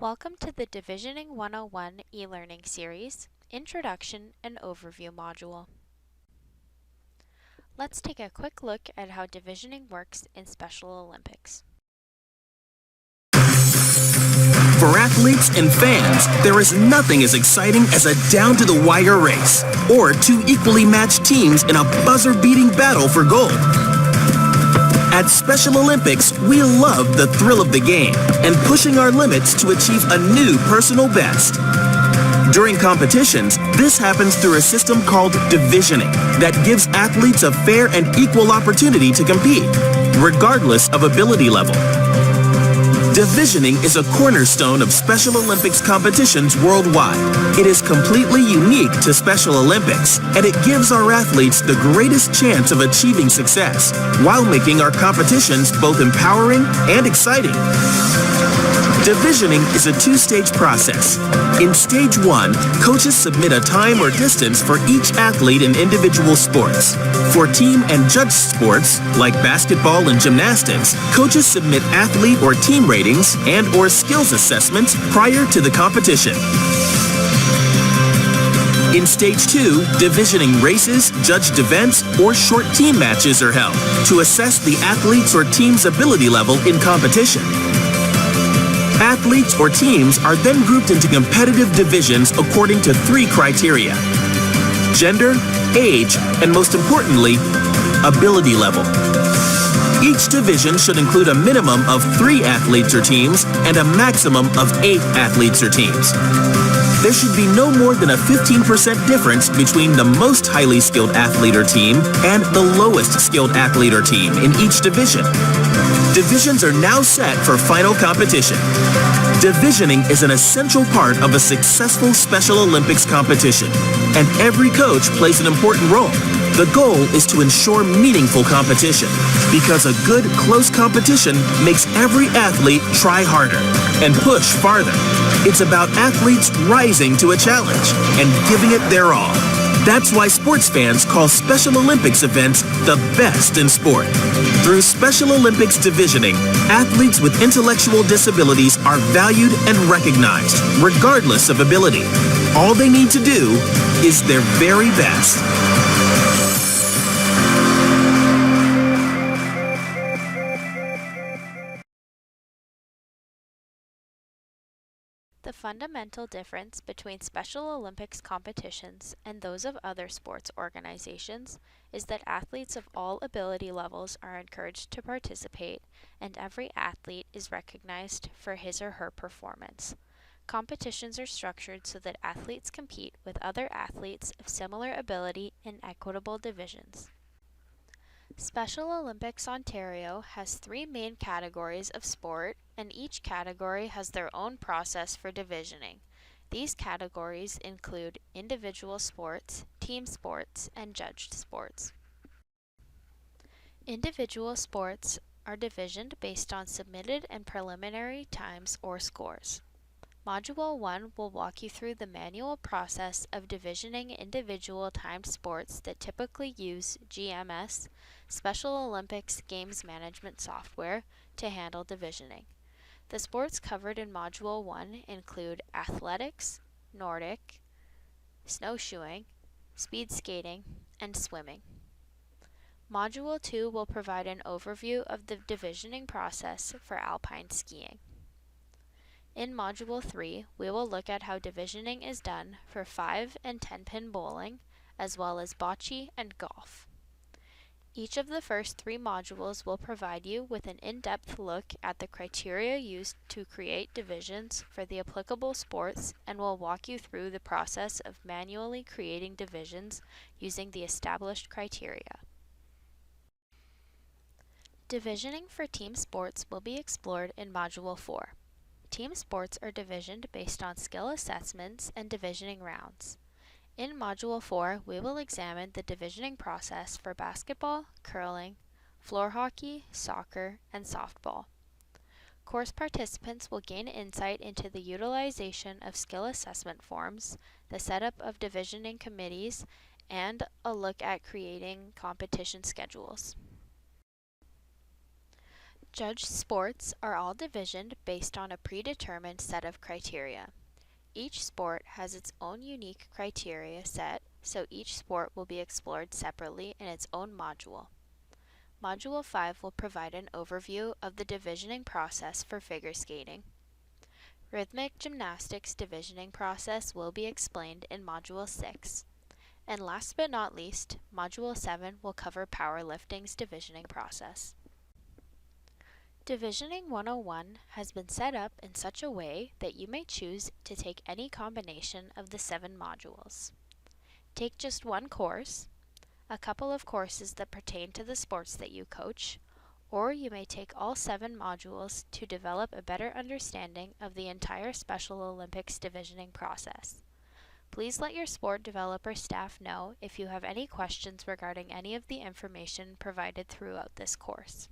Welcome to the Divisioning 101 e-learning series, Introduction and Overview module. Let's take a quick look at how divisioning works in Special Olympics. For athletes and fans, there is nothing as exciting as a down-to-the-wire race, or two equally matched teams in a buzzer-beating battle for gold. At Special Olympics, we love the thrill of the game and pushing our limits to achieve a new personal best. During competitions, this happens through a system called divisioning that gives athletes a fair and equal opportunity to compete, regardless of ability level. Divisioning is a cornerstone of Special Olympics competitions worldwide. It is completely unique to Special Olympics, and it gives our athletes the greatest chance of achieving success, while making our competitions both empowering and exciting. Divisioning is a two-stage process. In stage 1, coaches submit a time or distance for each athlete in individual sports. For team and judged sports, like basketball and gymnastics, coaches submit athlete or team ratings and/or skills assessments prior to the competition. In stage 2, divisioning races, judged events, or short team matches are held to assess the athlete's or team's ability level in competition. Athletes or teams are then grouped into competitive divisions according to 3 criteria: gender, age, and most importantly, ability level. Each division should include a minimum of 3 athletes or teams and a maximum of 8 athletes or teams. There should be no more than a 15% difference between the most highly skilled athlete or team and the lowest skilled athlete or team in each division. Divisions are now set for final competition. Divisioning is an essential part of a successful Special Olympics competition, and every coach plays an important role. The goal is to ensure meaningful competition, because a good, close competition makes every athlete try harder and push farther. It's about athletes rising to a challenge and giving it their all. That's why sports fans call Special Olympics events the best in sport. Through Special Olympics divisioning, athletes with intellectual disabilities are valued and recognized, regardless of ability. All they need to do is their very best. The fundamental difference between Special Olympics competitions and those of other sports organizations is that athletes of all ability levels are encouraged to participate, and every athlete is recognized for his or her performance. Competitions are structured so that athletes compete with other athletes of similar ability in equitable divisions. Special Olympics Ontario has 3 main categories of sport, and each category has their own process for divisioning. These categories include individual sports, team sports, and judged sports. Individual sports are divisioned based on submitted and preliminary times or scores. Module 1 will walk you through the manual process of divisioning individual timed sports that typically use GMS, Special Olympics Games Management Software, to handle divisioning. The sports covered in Module 1 include athletics, Nordic, snowshoeing, speed skating, and swimming. Module 2 will provide an overview of the divisioning process for alpine skiing. In Module 3, we will look at how divisioning is done for 5 and 10-pin bowling, as well as bocce and golf. Each of the first 3 modules will provide you with an in-depth look at the criteria used to create divisions for the applicable sports, and will walk you through the process of manually creating divisions using the established criteria. Divisioning for team sports will be explored in Module 4. Team sports are divisioned based on skill assessments and divisioning rounds. In Module 4, we will examine the divisioning process for basketball, curling, floor hockey, soccer, and softball. Course participants will gain insight into the utilization of skill assessment forms, the setup of divisioning committees, and a look at creating competition schedules. Judged sports are all divisioned based on a predetermined set of criteria. Each sport has its own unique criteria set, so each sport will be explored separately in its own module. Module 5 will provide an overview of the divisioning process for figure skating. Rhythmic gymnastics divisioning process will be explained in Module 6. And last but not least, Module 7 will cover powerlifting's divisioning process. Divisioning 101 has been set up in such a way that you may choose to take any combination of the 7 modules. Take just one course, a couple of courses that pertain to the sports that you coach, or you may take all 7 modules to develop a better understanding of the entire Special Olympics divisioning process. Please let your sport developer staff know if you have any questions regarding any of the information provided throughout this course.